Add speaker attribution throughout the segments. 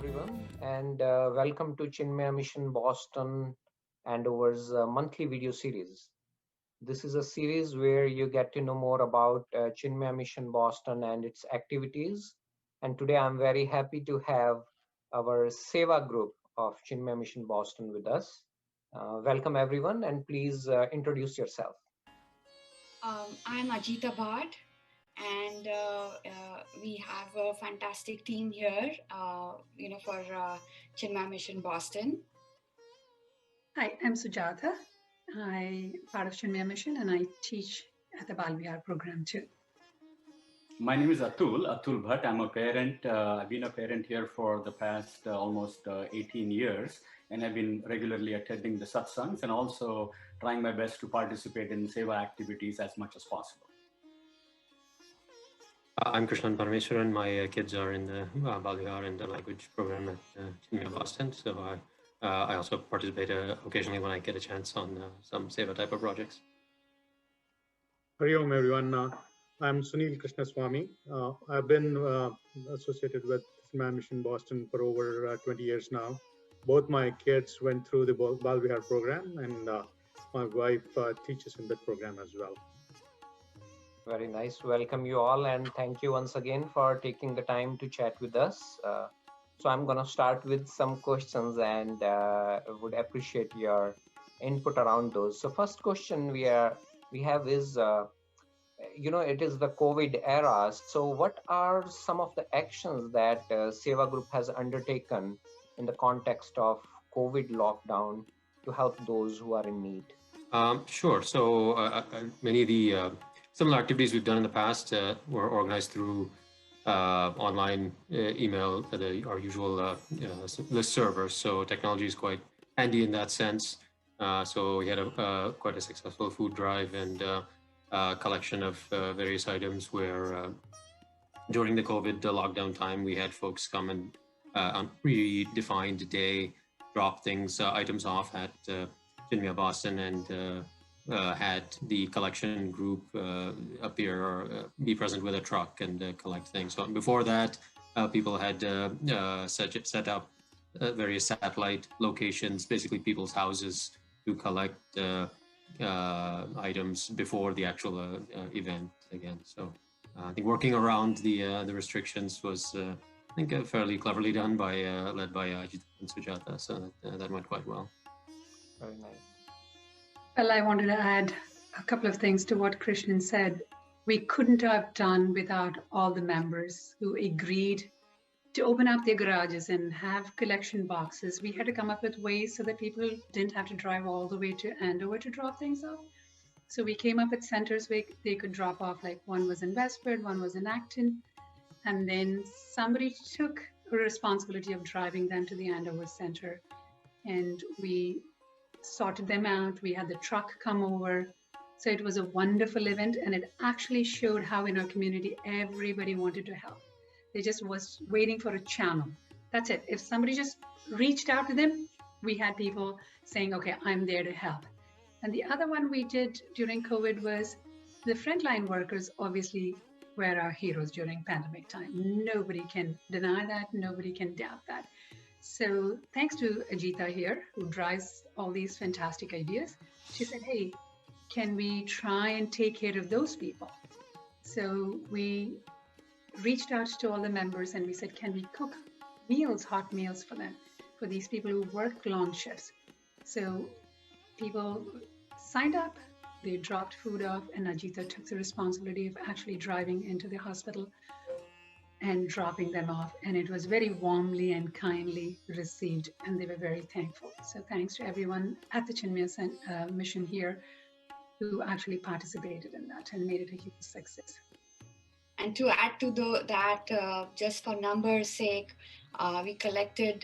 Speaker 1: everyone, and welcome to Chinmaya Mission Boston Andover's monthly video series. This is a series where you get to know more about Chinmaya Mission Boston and its activities. And today I'm very happy to have our Seva group of Chinmaya Mission Boston with us. Welcome, everyone, and please introduce yourself.
Speaker 2: I'm Ajita Bhatt, and we have a fantastic team here, for Chinmaya Mission Boston.
Speaker 3: Hi, I'm Sujata. I'm part of Chinmaya Mission and I teach at the Balvihar program too.
Speaker 4: My name is Atul Bhatt. I'm a parent. I've been a parent here for the past almost 18 years, and I've been regularly attending the satsangs and also trying my best to participate in Seva activities as much as possible.
Speaker 5: I'm Krishnan Parameswaran. My kids are in the Balvihar and the language program at Chinmaya Boston, so I also participate occasionally when I get a chance on some Seva type of projects.
Speaker 6: Hari Om, everyone. I'm Sunil Krishnaswamy. I've been associated with Chinmaya Mission Boston for over 20 years now. Both my kids went through the Balvihar program, and my wife teaches in that program as well.
Speaker 1: Very nice. Welcome you all, and thank you once again for taking the time to chat with us. So I'm going to start with some questions and would appreciate your input around those. So first question we have is, it is the COVID era. So what are some of the actions that Seva Group has undertaken in the context of COVID lockdown to help those who are in need?
Speaker 5: Sure. So many of the similar activities we've done in the past were organized through online email, our usual list servers. So technology is quite handy in that sense. So we had quite a successful food drive and collection of various items where during the COVID lockdown time, we had folks come and on predefined day drop items off at Chinmaya Boston and had the collection group appear or be present with a truck and collect things. So before that, people had set up various satellite locations, basically people's houses, to collect items before the actual event again. So I think working around the restrictions was, I think, fairly cleverly done led by Ajit and Sujata. So that went quite well.
Speaker 1: Very nice.
Speaker 3: Well, I wanted to add a couple of things to what Krishnan said. We couldn't have done without all the members who agreed to open up their garages and have collection boxes. We had to come up with ways so that people didn't have to drive all the way to Andover to drop things off. So we came up with centers where they could drop off, like one was in Westford, one was in Acton, and then somebody took a responsibility of driving them to the Andover Center. And we sorted them out. We had the truck come over. So it was a wonderful event, and it actually showed how in our community, everybody wanted to help. They just was waiting for a channel. That's it. If somebody just reached out to them, we had people saying, okay, I'm there to help. And the other one we did during COVID was the frontline workers obviously were our heroes during pandemic time. Nobody can deny that. Nobody can doubt that. So thanks to Ajita here, who drives all these fantastic ideas, she said, hey, can we try and take care of those people? So we reached out to all the members and we said, can we cook meals, hot meals for them, for these people who work long shifts? So people signed up, they dropped food off, and Ajita took the responsibility of actually driving into the hospital and dropping them off. And it was very warmly and kindly received, and they were very thankful. So thanks to everyone at the Chinmaya Mission here who actually participated in that and made it a huge success.
Speaker 2: And to add to that, just for numbers' sake, we collected,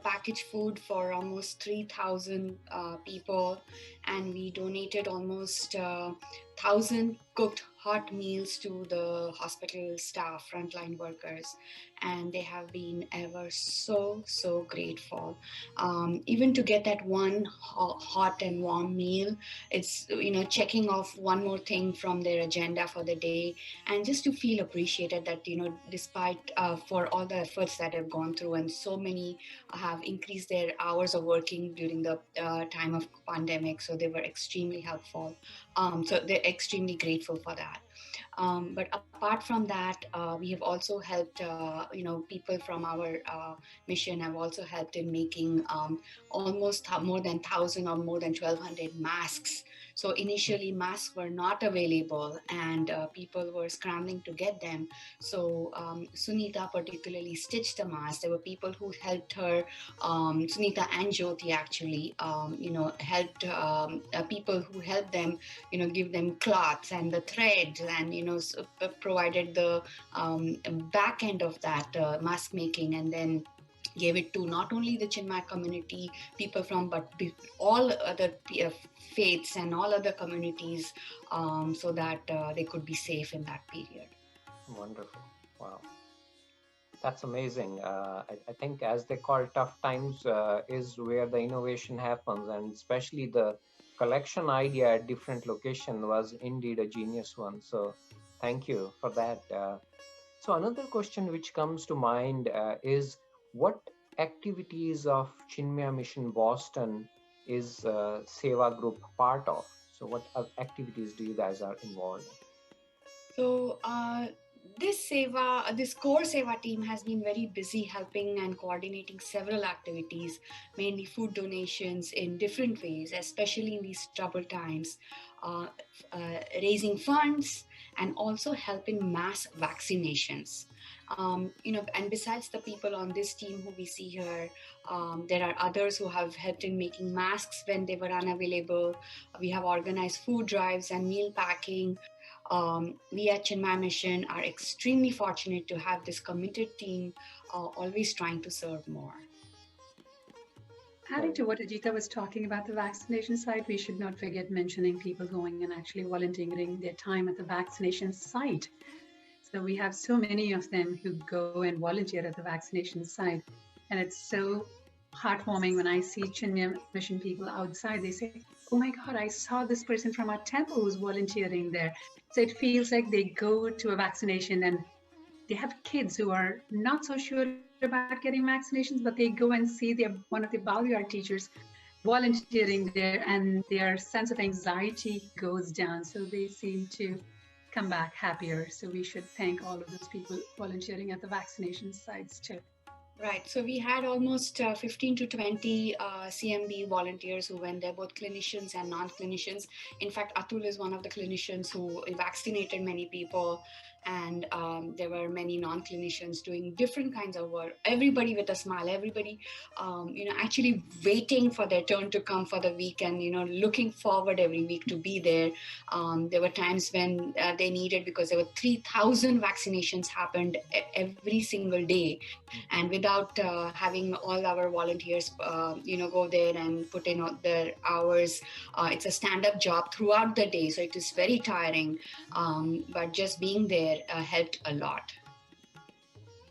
Speaker 2: packaged food for almost 3,000 people, and we donated almost 1,000 cooked hot meals to the hospital staff, frontline workers, and they have been ever so grateful. Even to get that one hot and warm meal, it's, checking off one more thing from their agenda for the day, and just to feel appreciated that, despite for all the efforts that have gone through, and so many have increased their hours of working during the time of pandemic. So they were extremely helpful. So they're extremely grateful for that. But apart from that, we have also helped, people from our mission have also helped in making almost more than 1,000 or more than 1,200 masks. So initially masks were not available, and people were scrambling to get them. So Sunita particularly stitched the mask. There were people who helped her, Sunita and Jyoti actually, helped people who helped them, give them cloths and the threads, and, provided the back end of that mask making, and then gave it to not only the Chinmay community people from, but all other faiths and all other communities, so that they could be safe in that period.
Speaker 1: Wonderful. Wow. That's amazing. I think, as they call tough times, is where the innovation happens, and especially the collection idea at different location was indeed a genius one. So thank you for that. So another question which comes to mind is, what activities of Chinmaya Mission Boston is Seva Group part of? So what activities do you guys are involved in?
Speaker 2: So this core Seva team has been very busy helping and coordinating several activities, mainly food donations in different ways, especially in these troubled times, raising funds, and also helping mass vaccinations. And besides the people on this team who we see here, there are others who have helped in making masks when they were unavailable. We have organized food drives and meal packing. We at Chinmay Mission are extremely fortunate to have this committed team, always trying to serve more.
Speaker 3: Adding to what Ajita was talking about the vaccination site, we should not forget mentioning people going and actually volunteering their time at the vaccination site. So we have so many of them who go and volunteer at the vaccination site. And it's so heartwarming when I see Chinmay Mission people outside. They say, oh my God, I saw this person from our temple who's volunteering there. So it feels like they go to a vaccination and they have kids who are not so sure about getting vaccinations, but they go and see one of the Balayar teachers volunteering there, and their sense of anxiety goes down. So they seem to come back happier. So we should thank all of those people volunteering at the vaccination sites too.
Speaker 2: Right. So we had almost 15 to 20 CMB volunteers who went there, both clinicians and non-clinicians. In fact, Atul is one of the clinicians who vaccinated many people. And there were many non-clinicians doing different kinds of work. Everybody with a smile, everybody, actually waiting for their turn to come for the week, and, looking forward every week to be there. There were times when they needed, because there were 3,000 vaccinations happened every single day. And without having all our volunteers, go there and put in their hours, it's a stand-up job throughout the day. So it is very tiring, but just being there helped a lot.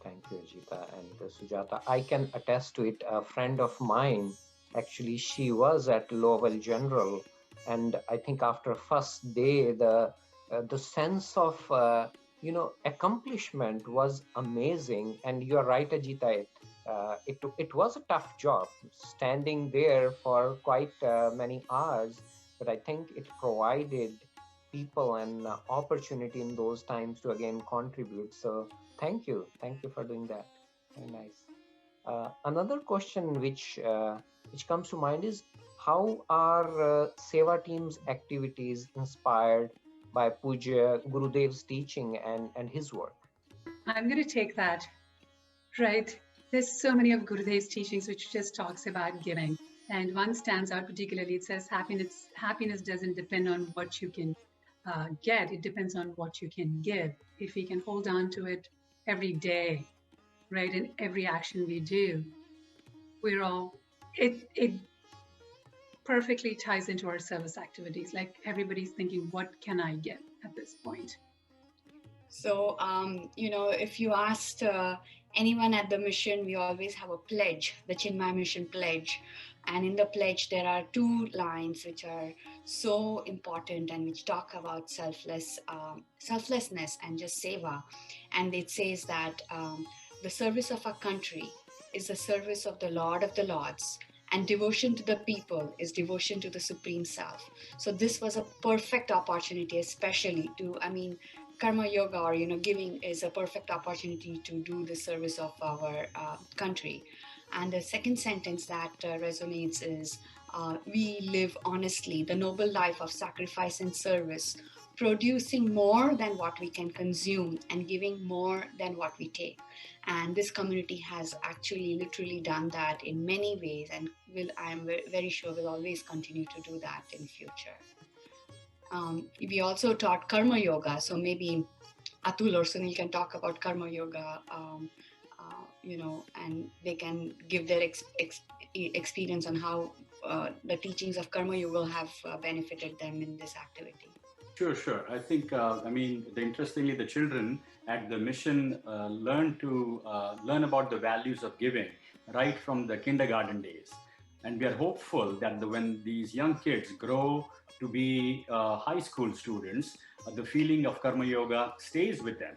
Speaker 1: Thank you, Ajita and Sujata. I can attest to it. A friend of mine, actually, she was at Lowell General, and I think after first day, the sense of accomplishment was amazing. And you're right, Ajita. It was a tough job, standing there for quite many hours, but I think it provided people an opportunity in those times to again contribute. So thank you for doing that. Very nice. Another question which comes to mind is, how are Seva team's activities inspired by Puja Gurudev's teaching and his work?
Speaker 3: I'm going to take that. Right. There's so many of Gurudev's teachings which just talks about giving. And one stands out particularly. It says happiness doesn't depend on what you can get. It depends on what you can give. If we can hold on to it every day, right, in every action we do, it perfectly ties into our service activities. Like, everybody's thinking, what can I get at this point?
Speaker 2: So, if you asked anyone at the mission, we always have a pledge, the Chinmay Mission pledge. And in the pledge, there are 2 lines which are so important and which talk about selflessness and just seva. And it says that the service of our country is the service of the Lord of the Lords, and devotion to the people is devotion to the Supreme Self. So this was a perfect opportunity, especially to, karma yoga, or giving is a perfect opportunity to do the service of our country. And the second sentence that resonates is, we live honestly the noble life of sacrifice and service, producing more than what we can consume and giving more than what we take. And this community has actually literally done that in many ways, and I'm very sure will always continue to do that in future. We also taught karma yoga, so maybe Atul or Sunil can talk about karma yoga, and they can give their experience on how the teachings of karma yoga have benefited them in this activity.
Speaker 4: Sure. I think, interestingly, the children at the mission learn about the values of giving right from the kindergarten days. And we are hopeful that when these young kids grow to be high school students, the feeling of karma yoga stays with them.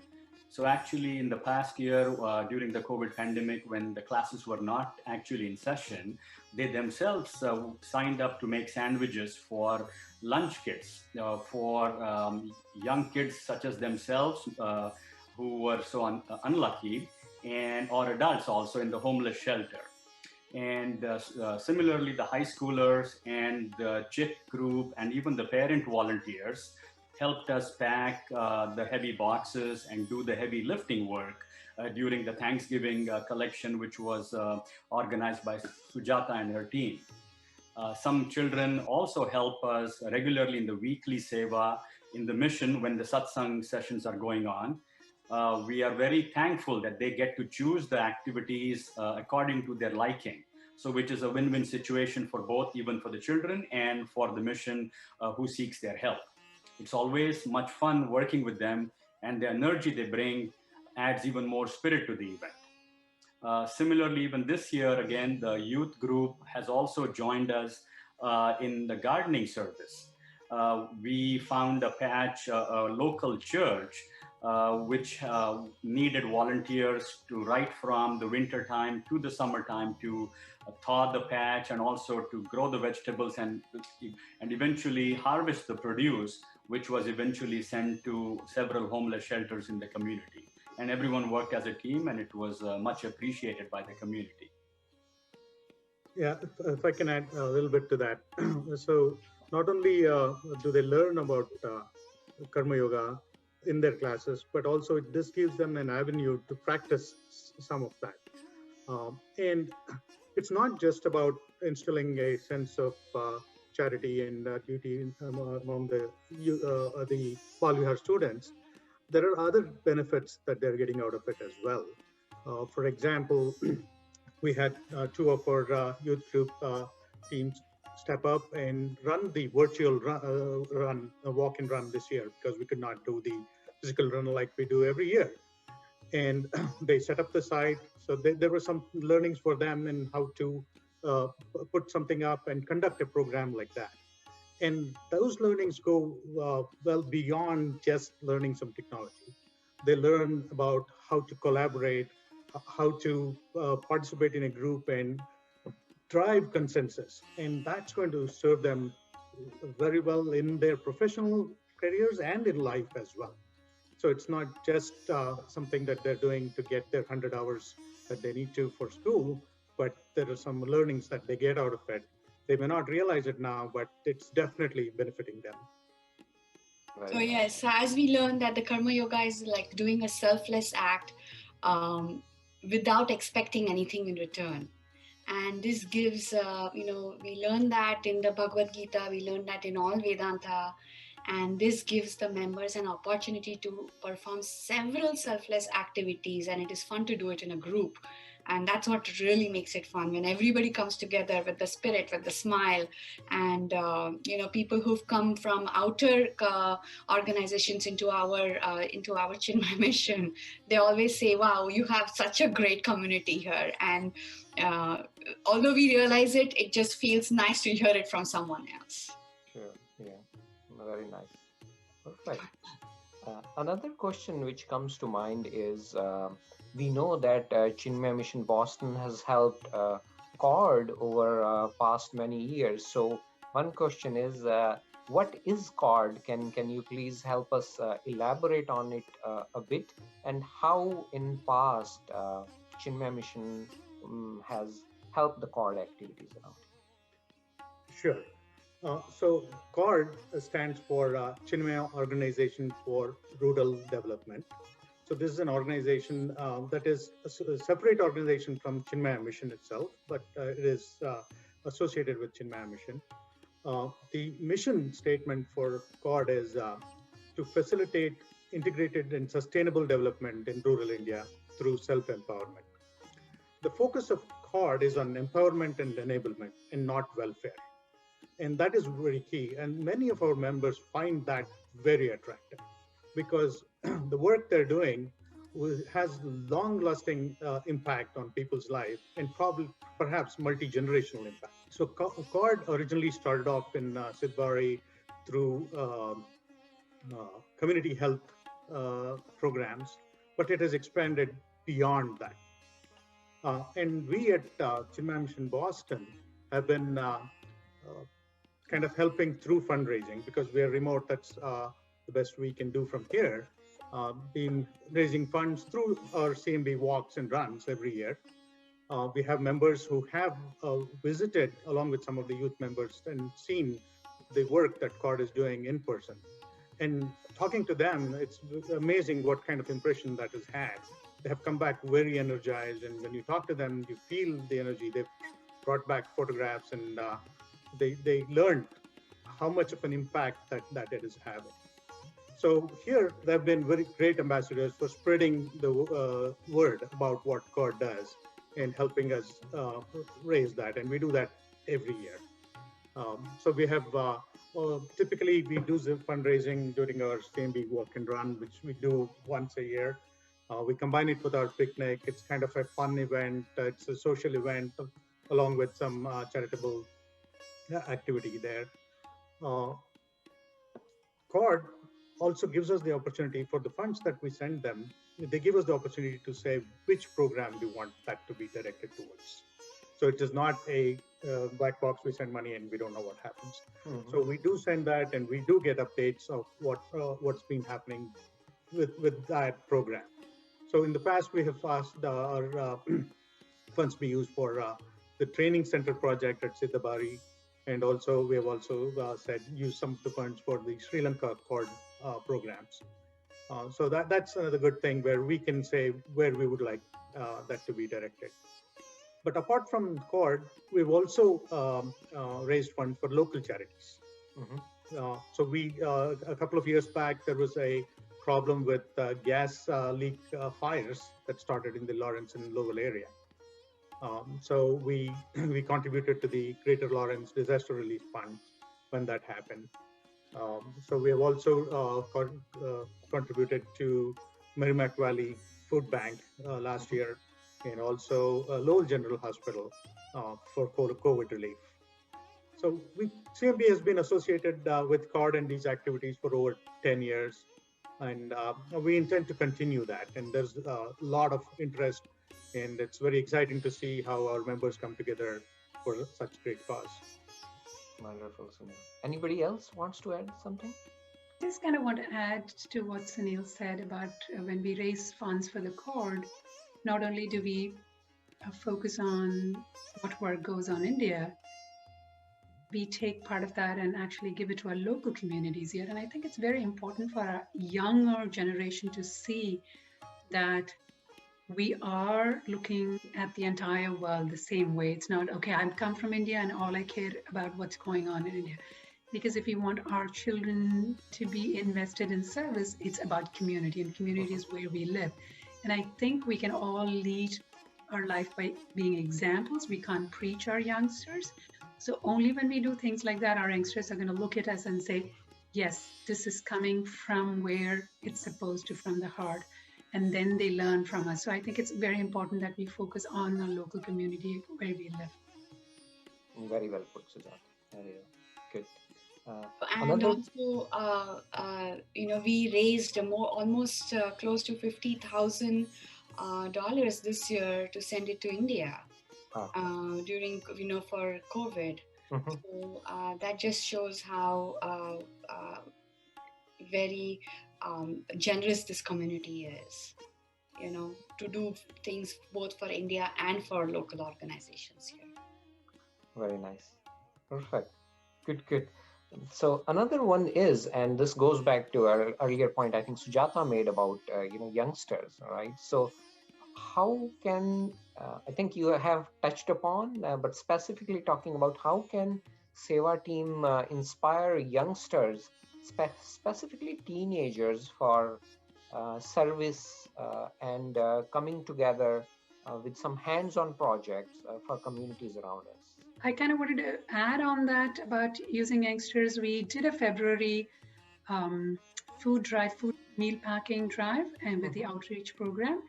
Speaker 4: So actually, in the past year, during the COVID pandemic, when the classes were not actually in session, they themselves signed up to make sandwiches for lunch kits for young kids such as themselves who were so unlucky, and or adults also in the homeless shelter. And similarly, the high schoolers and the CHIP group and even the parent volunteers helped us pack the heavy boxes and do the heavy lifting work during the Thanksgiving collection, which was organized by Sujata and her team. Some children also help us regularly in the weekly Seva in the mission when the satsang sessions are going on. We are very thankful that they get to choose the activities according to their liking. So which is a win-win situation for both, even for the children and for the mission who seeks their help. It's always much fun working with them, and the energy they bring adds even more spirit to the event. Similarly, even this year, again, the youth group has also joined us in the gardening service. We found a patch, a local church, which needed volunteers to right from the winter time to the summertime to thaw the patch and also to grow the vegetables and eventually harvest the produce, which was eventually sent to several homeless shelters in the community. And everyone worked as a team, and it was much appreciated by the community.
Speaker 6: Yeah, if I can add a little bit to that. So not only do they learn about karma yoga in their classes, but also this gives them an avenue to practice some of that. And it's not just about instilling a sense of charity and duty among the Balvihar students. There are other benefits that they're getting out of it as well. For example, we had two of our youth group teams step up and run the virtual run, walk and run this year, because we could not do the physical run like we do every year. And they set up the site. So there were some learnings for them in how to put something up and conduct a program like that. And those learnings go well beyond just learning some technology. They learn about how to collaborate, how to participate in a group and drive consensus. And that's going to serve them very well in their professional careers and in life as well. So it's not just something that they're doing to get their 100 hours that they need to for school, but there are some learnings that they get out of it. They may not realize it now, but it's definitely benefiting them.
Speaker 1: Right.
Speaker 2: So yes, so as we learned that the karma yoga is like doing a selfless act without expecting anything in return. And this gives, we learn that in the Bhagavad Gita, we learn that in all Vedanta, and this gives the members an opportunity to perform several selfless activities, and it is fun to do it in a group. And that's what really makes it fun, when everybody comes together with the spirit, with the smile. And people who've come from outer organizations into our Chinmay mission, they always say, wow, you have such a great community here. And although we realize it, it just feels nice to hear it from someone else.
Speaker 1: Sure. Yeah. Very nice. Perfect. Another question which comes to mind is, we know that Chinmaya Mission Boston has helped CORD over past many years. So one question is, what is CORD? Can you please help us elaborate on it a bit, and how in past Chinmaya Mission has helped the CORD activities around?
Speaker 6: Sure. So CORD stands for Chinmaya Organization for Rural Development. So this is an organization that is a separate organization from Chinmaya Mission itself, but it is associated with Chinmaya Mission. The mission statement for CORD is to facilitate integrated and sustainable development in rural India through self-empowerment. The focus of CORD is on empowerment and enablement and not welfare. And that is very key. And many of our members find that very attractive because the work they're doing has long-lasting impact on people's life and perhaps multi-generational impact. So CORD originally started off in Sidbari through community health programs, but it has expanded beyond that. And we at Chinmaya Mission Boston have been kind of helping through fundraising because we are remote. That's the best we can do from here. Been raising funds through our CMB walks and runs every year. We have members who have visited along with some of the youth members and seen the work that CORD is doing in person. And talking to them, it's amazing what kind of impression that has had. They have come back very energized, and when you talk to them, you feel the energy. They've brought back photographs, and they learned how much of an impact that it is having. So here, they've been very great ambassadors for spreading the word about what CORD does and helping us raise that, and we do that every year. So we have, typically we do the fundraising during our CMB walk and run, which we do once a year. We combine it with our picnic. It's kind of a fun event. It's a social event along with some charitable activity there. CORD also gives us the opportunity for the funds that we send them. They give us the opportunity to say which program we want that to be directed towards. So it is not a black box, we send money and we don't know what happens. Mm-hmm. So we do send that, and we do get updates of what's been happening with that program. So in the past, we have asked our funds be used for the training center project at Siddhabari. And also, we have also said use some of the funds for the Sri Lanka CORD programs. So that's another good thing where we can say where we would like that to be directed. But apart from CORD, we've also raised funds for local charities. Mm-hmm. So we, a couple of years back, there was a problem with gas leak fires that started in the Lawrence and Lowell area. So we contributed to the Greater Lawrence Disaster Relief Fund when that happened. So we have also contributed to Merrimack Valley Food Bank last year, and also Lowell General Hospital for COVID relief. So CMB has been associated with CORD and these activities for over 10 years, and we intend to continue that. And there's a lot of interest, and it's very exciting to see how our members come together for such great cause.
Speaker 1: Wonderful, Sunil. Anybody else wants to add something?
Speaker 3: Just kind of want to add to what Sunil said about when we raise funds for the CORD, not only do we focus on what work goes on in India, we take part of that and actually give it to our local communities here. And I think it's very important for our younger generation to see that we are looking at the entire world the same way. It's not, okay, I come from India and all I care about what's going on in India. Because if we want our children to be invested in service, it's about community, and community is where we live. And I think we can all lead our life by being examples. We can't preach our youngsters. So only when we do things like that, our youngsters are going to look at us and say, yes, this is coming from where it's supposed to, from the heart. And then they learn from us. So I think it's very important that we focus on our local community where we live.
Speaker 1: Very well put, Sujata. Very well. Good.
Speaker 2: And also, we raised almost close to 50,000 dollars this year to send it to India during, for COVID.
Speaker 1: Mm-hmm.
Speaker 2: So that just shows how very generous this community is, to do things both for India and for local organizations here.
Speaker 1: Very nice. Perfect. Good. So another one is, and this goes back to our earlier point I think Sujata made about youngsters, right? So how can I think you have touched upon, but specifically talking about how can Seva team inspire youngsters, specifically teenagers, for service and coming together with some hands-on projects for communities around us.
Speaker 3: I kind of wanted to add on that about using youngsters. We did a February food meal packing drive, and with the outreach program,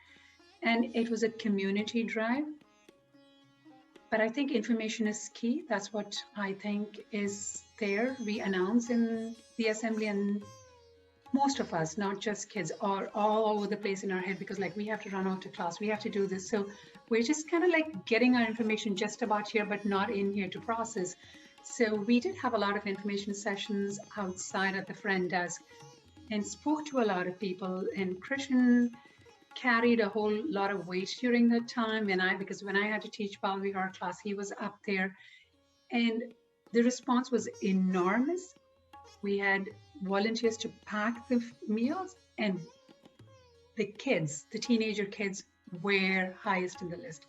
Speaker 3: and it was a community drive. But I think information is key. That's what I think is there. We announce in the assembly, and most of us, not just kids, are all over the place in our head because we have to run out to class, we have to do this. So we're just kind of getting our information just about here, but not in here to process. So we did have a lot of information sessions outside at the front desk and spoke to a lot of people. And Krishnan carried a whole lot of weight during that time. Because when I had to teach Bal Vihar class, he was up there, and the response was enormous. We had volunteers to pack the meals, and the teenager kids were highest in the list.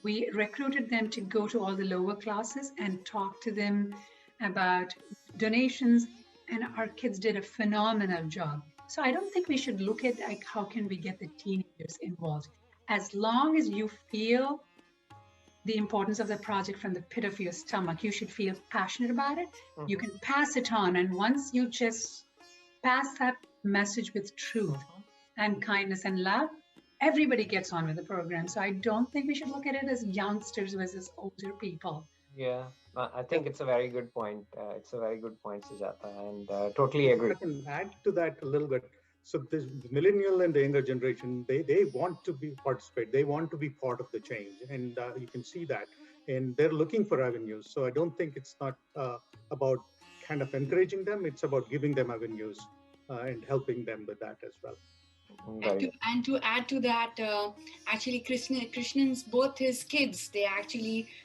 Speaker 3: We recruited them to go to all the lower classes and talk to them about donations, and our kids did a phenomenal job. So I don't think we should look at how can we get the teenagers involved. As long as you feel the importance of the project from the pit of your stomach, you should feel passionate about it. Mm-hmm. You can pass it on, and once you just pass that message with truth and kindness and love, everybody gets on with the program. So I don't think we should look at it as youngsters versus older people.
Speaker 1: Yeah, I think it's a very good point. It's a very good point, Sujata, and totally agree.
Speaker 6: I can add to that a little bit. So this millennial and the younger generation, they want to participate. They want to be part of the change, and you can see that. And they're looking for avenues. So I don't think it's not about kind of encouraging them. It's about giving them avenues and helping them with that as well.
Speaker 2: And to add to that, actually Krishnan's both his kids, they're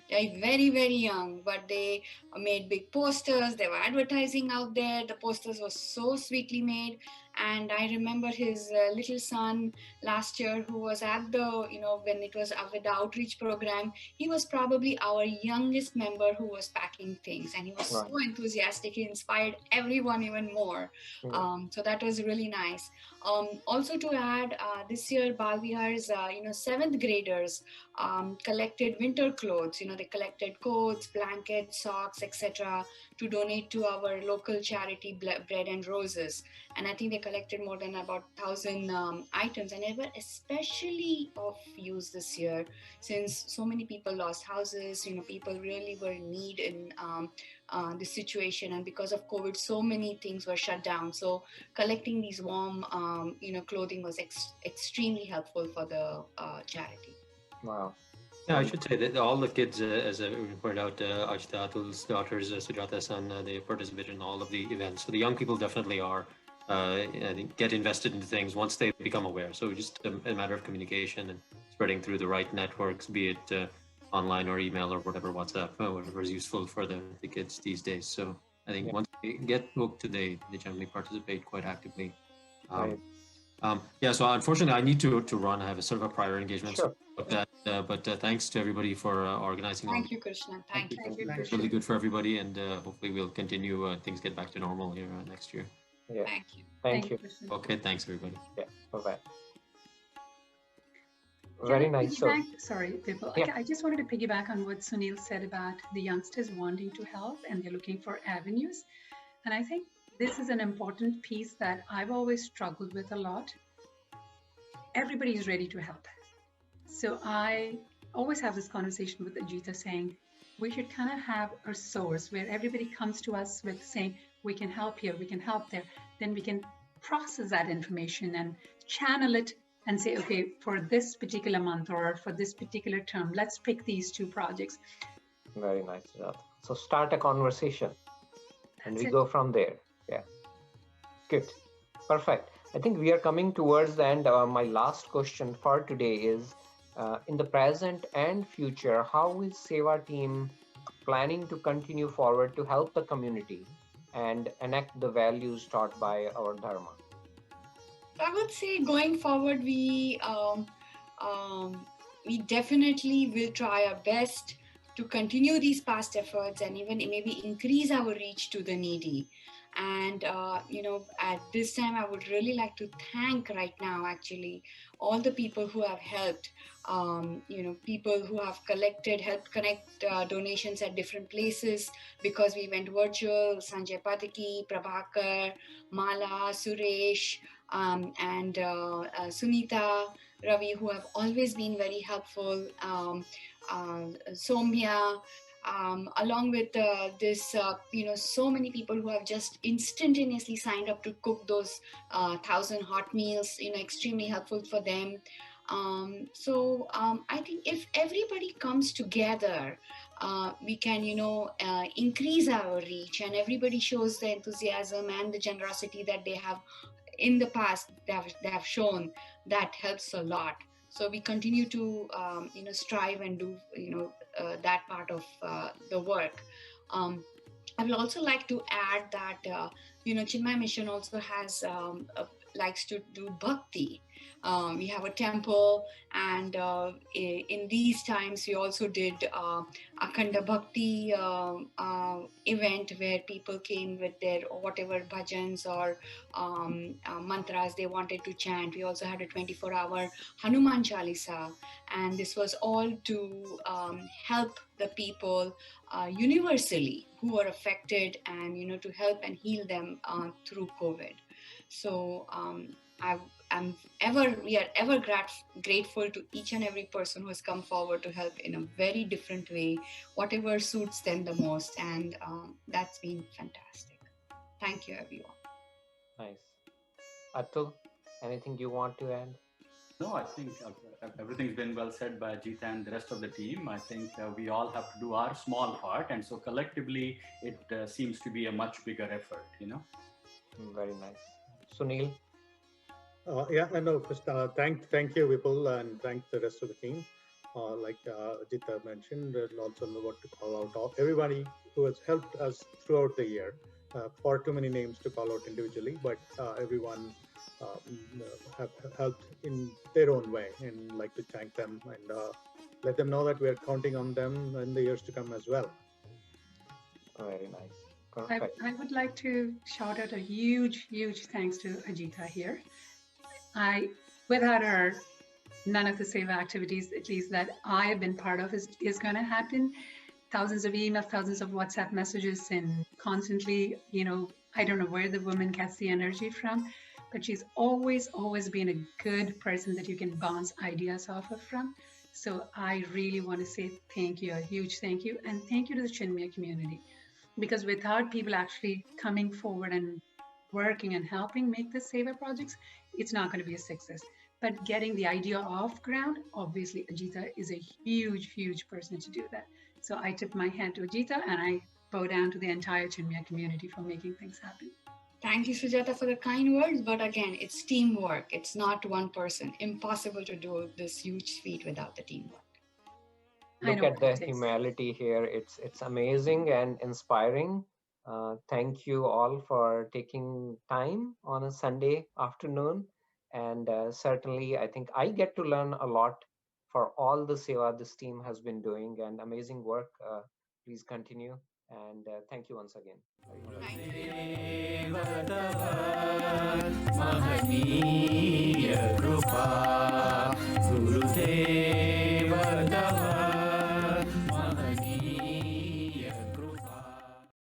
Speaker 2: very, very young, but they made big posters. They were advertising out there. The posters were so sweetly made. And I remember his little son last year, who was at the, when it was with the outreach program, he was probably our youngest member who was packing things, and he was so enthusiastic. He inspired everyone even more. So that was really nice. Also to add, this year Bal Vihar's 7th graders collected winter clothes. They collected coats, blankets, socks, etc. to donate to our local charity Bread and Roses. And I think they collected more than about 1,000 items, and they were especially of use this year since so many people lost houses. People really were in need in this situation, and because of COVID, so many things were shut down. So collecting these warm, clothing was extremely helpful for the charity.
Speaker 1: Wow.
Speaker 5: Yeah, I should say that all the kids, as I pointed out, Ajita, Atul's daughters, Sujata's son, they participated in all of the events. So the young people definitely are, I think, get invested into things once they become aware. So just a matter of communication and spreading through the right networks, be it online or email or whatever, WhatsApp, whatever is useful for the kids these days. So I think once they get hooked, they generally participate quite actively. So unfortunately, I need to run. I have a sort of a prior engagement.
Speaker 1: Sure.
Speaker 5: But thanks to everybody for organizing.
Speaker 2: Thank you, Krishnan. Thank you.
Speaker 5: It's really good for everybody, and hopefully we'll continue. Things get back to normal here next year.
Speaker 1: Yeah.
Speaker 2: Thank you.
Speaker 1: Thank you.
Speaker 5: Okay, thanks everybody.
Speaker 1: Yeah. Bye-bye. Very nice.
Speaker 3: Sorry, people. Yeah. I just wanted to piggyback on what Sunil said about the youngsters wanting to help and they're looking for avenues. And I think this is an important piece that I've always struggled with a lot. Everybody is ready to help. So I always have this conversation with Ajita saying, we should kind of have a source where everybody comes to us with saying, we can help here, we can help there. Then we can process that information and channel it and say, okay, for this particular month or for this particular term, let's pick these two projects.
Speaker 1: Very nice, Sujata. So start a conversation and we go from there. Yeah, good. Perfect. I think we are coming towards the end. My last question for today is, in the present and future, how is Seva team planning to continue forward to help the community and enact the values taught by our Dharma?
Speaker 2: I would say going forward, we definitely will try our best to continue these past efforts and even maybe increase our reach to the needy. And at this time, I would really like to thank right now, actually, all the people who have helped. People who have helped connect donations at different places because we went virtual. Sanjay Pataki, Prabhakar, Mala, Suresh, and Sunita, Ravi, who have always been very helpful, Somya, along with so many people who have just instantaneously signed up to cook those 1,000 hot meals, extremely helpful for them. I think if everybody comes together, we can, increase our reach, and everybody shows the enthusiasm and the generosity that they have in the past. They have shown that helps a lot. So we continue to, strive and do, that part of the work. I will also like to add that, Chinmay Mission also has likes to do bhakti. We have a temple, and in these times we also did Akhanda Bhakti event where people came with their whatever bhajans or mantras they wanted to chant. We also had a 24-hour Hanuman Chalisa, and this was all to help the people universally who were affected, and to help and heal them through COVID. So we are ever grateful to each and every person who has come forward to help in a very different way, whatever suits them the most, and that's been fantastic. Thank you, everyone.
Speaker 1: Nice. Atul, anything you want to add?
Speaker 4: No, I think everything's been well said by Ajita and the rest of the team. I think we all have to do our small part, and so collectively, it seems to be a much bigger effort.
Speaker 1: Very nice. Sunil?
Speaker 6: First, thank you, Vipul, and thank the rest of the team. Like Ajita mentioned, and also what to call out everybody who has helped us throughout the year. Far too many names to call out individually, but everyone have helped in their own way, and like to thank them and let them know that we are counting on them in the years to come as well.
Speaker 1: Very nice. Perfect.
Speaker 3: I would like to shout out a huge, huge thanks to Ajita here. Without her, none of the Seva activities, at least that I have been part of, is going to happen. Thousands of emails, thousands of WhatsApp messages, and constantly, I don't know where the woman gets the energy from, but she's always been a good person that you can bounce ideas off of from. So I really want to say thank you, a huge thank you, and thank you to the Chinmaya community, because without people actually coming forward and working and helping make the Seva projects, it's not going to be a success. But getting the idea off ground, obviously Ajita is a huge, huge person to do that. So I tip my hand to Ajita, and I bow down to the entire Chinmaya community for making things happen.
Speaker 2: Thank you, Sujata, for the kind words. But again, it's teamwork. It's not one person. Impossible to do this huge feat without the teamwork.
Speaker 1: Look at the humility here. It's amazing and inspiring. Thank you all for taking time on a Sunday afternoon. And certainly, I think I get to learn a lot for all the Seva this team has been doing, and amazing work. Please continue. And thank you once again.
Speaker 2: Thank you.